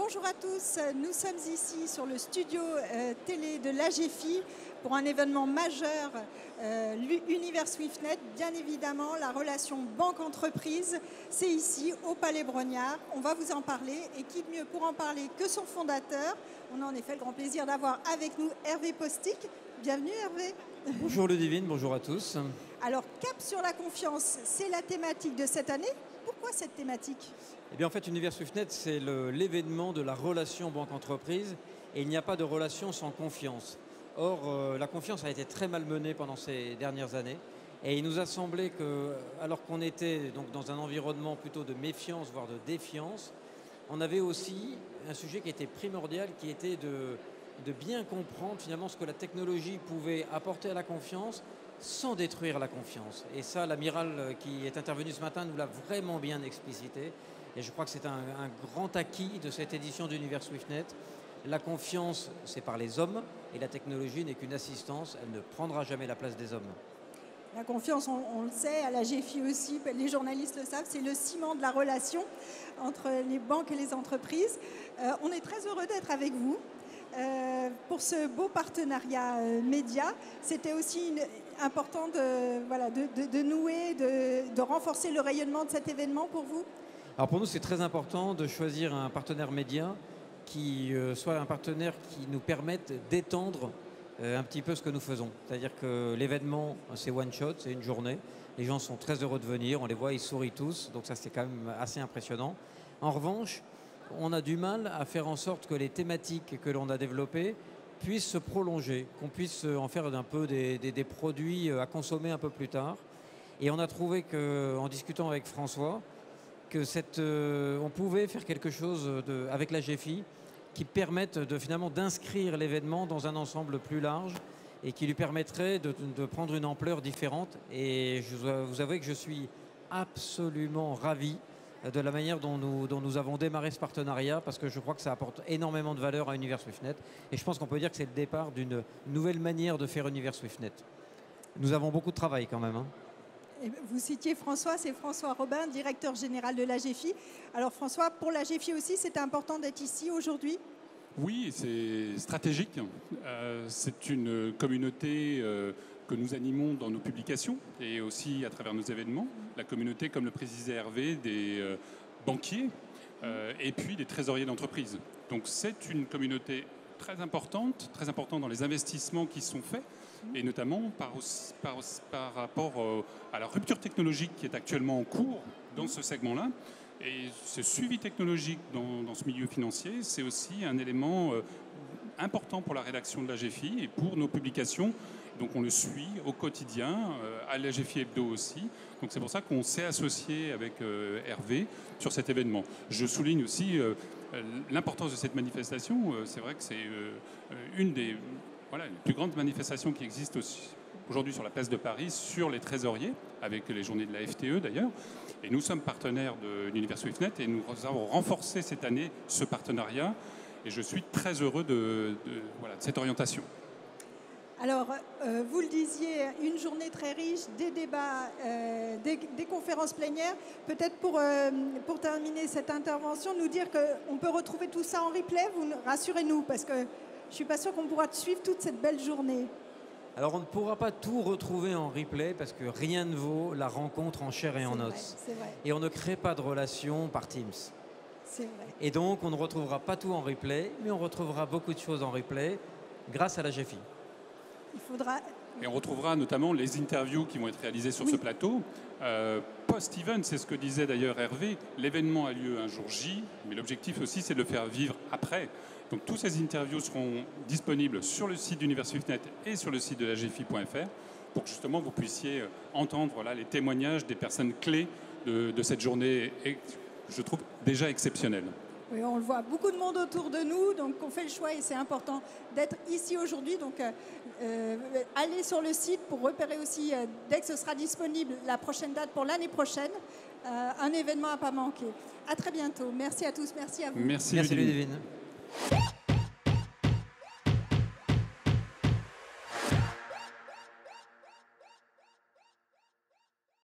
Bonjour à tous, nous sommes ici sur le studio télé de l'AGFI pour un événement majeur, l'Univers SwiftNet. Bien évidemment, la relation banque-entreprise, c'est ici au Palais Brognard. On va vous en parler et qui de mieux pour en parler que son fondateur. On a en effet le grand plaisir d'avoir avec nous Hervé Postic. Bienvenue Hervé. Bonjour Ludivine, bonjour à tous. Alors, cap sur la confiance, c'est la thématique de cette année. Pourquoi cette thématique ? Eh bien, en fait, Univers SwiftNet, c'est l'événement de la relation banque-entreprise et il n'y a pas de relation sans confiance. Or, la confiance a été très malmenée pendant ces dernières années et il nous a semblé que, alors qu'on était donc dans un environnement plutôt de méfiance, voire de défiance, on avait aussi un sujet qui était primordial, qui était de bien comprendre finalement ce que la technologie pouvait apporter à la confiance sans détruire la confiance. Et ça, l'amiral qui est intervenu ce matin nous l'a vraiment bien explicité. Et je crois que c'est un grand acquis de cette édition d'Univers SwiftNet. La confiance, c'est par les hommes, et la technologie n'est qu'une assistance. Elle ne prendra jamais la place des hommes. La confiance, on le sait, à la GFI aussi, les journalistes le savent, c'est le ciment de la relation entre les banques et les entreprises. On est très heureux d'être avec vous. Pour ce beau partenariat média, c'était aussi important de nouer, de renforcer le rayonnement de cet événement pour vous. Alors pour nous, c'est très important de choisir un partenaire média qui soit un partenaire qui nous permette d'étendre un petit peu ce que nous faisons. C'est-à-dire que l'événement, c'est one shot, c'est une journée. Les gens sont très heureux de venir, on les voit, ils sourient tous, donc ça c'est quand même assez impressionnant. En revanche, on a du mal à faire en sorte que les thématiques que l'on a développées puissent se prolonger, qu'on puisse en faire un peu des produits à consommer un peu plus tard. Et on a trouvé qu'en discutant avec François, que on pouvait faire quelque chose avec la GFI qui permette finalement d'inscrire l'événement dans un ensemble plus large et qui lui permettrait de prendre une ampleur différente. Et je dois vous avouer que je suis absolument ravi de la manière dont nous avons démarré ce partenariat, parce que je crois que ça apporte énormément de valeur à Univers SwiftNet. Et je pense qu'on peut dire que c'est le départ d'une nouvelle manière de faire Univers SwiftNet. Nous avons beaucoup de travail quand même. Vous citiez François, c'est François Robin, directeur général de l'AGFI. Alors François, pour l'AGFI aussi, c'était important d'être ici aujourd'hui ? Oui, c'est stratégique. C'est une communauté que nous animons dans nos publications et aussi à travers nos événements. La communauté, comme le précisait Hervé, des banquiers et puis des trésoriers d'entreprise. Donc c'est une communauté très importante dans les investissements qui sont faits, et notamment par rapport à la rupture technologique qui est actuellement en cours dans ce segment-là. Et ce suivi technologique dans ce milieu financier, c'est aussi un élément important pour la rédaction de la GFI et pour nos publications. Donc on le suit au quotidien, à la GFI Hebdo aussi. Donc c'est pour ça qu'on s'est associé avec Hervé sur cet événement. Je souligne aussi l'importance de cette manifestation. C'est vrai que c'est une des les plus grandes manifestations qui existent aujourd'hui sur la place de Paris, sur les trésoriers, avec les journées de la FTE d'ailleurs. Et nous sommes partenaires de l'Univers SwiftNet et nous avons renforcé cette année ce partenariat. Et je suis très heureux de cette orientation. Alors, vous le disiez, une journée très riche, des débats, des conférences plénières. Peut-être pour terminer cette intervention, nous dire qu'on peut retrouver tout ça en replay. Rassurez-nous, parce que je ne suis pas sûre qu'on pourra suivre toute cette belle journée. Alors on ne pourra pas tout retrouver en replay parce que rien ne vaut la rencontre en chair et en os. C'est vrai. Et on ne crée pas de relation par Teams. C'est vrai. Et donc on ne retrouvera pas tout en replay, mais on retrouvera beaucoup de choses en replay grâce à la GFI. Il faudra... Et on retrouvera notamment les interviews qui vont être réalisées sur ce plateau. Post-event, c'est ce que disait d'ailleurs Hervé, l'événement a lieu un jour J, mais l'objectif aussi c'est de le faire vivre après. Donc toutes ces interviews seront disponibles sur le site d'Univers SwiftNet et sur le site de la GFI.fr pour que justement vous puissiez entendre les témoignages des personnes clés de cette journée, je trouve déjà exceptionnelle. Oui, on le voit, beaucoup de monde autour de nous, donc on fait le choix et c'est important d'être ici aujourd'hui. Donc allez sur le site pour repérer aussi, dès que ce sera disponible, la prochaine date pour l'année prochaine, un événement à ne pas manquer. À très bientôt. Merci à tous, merci à vous. Merci Ludivine.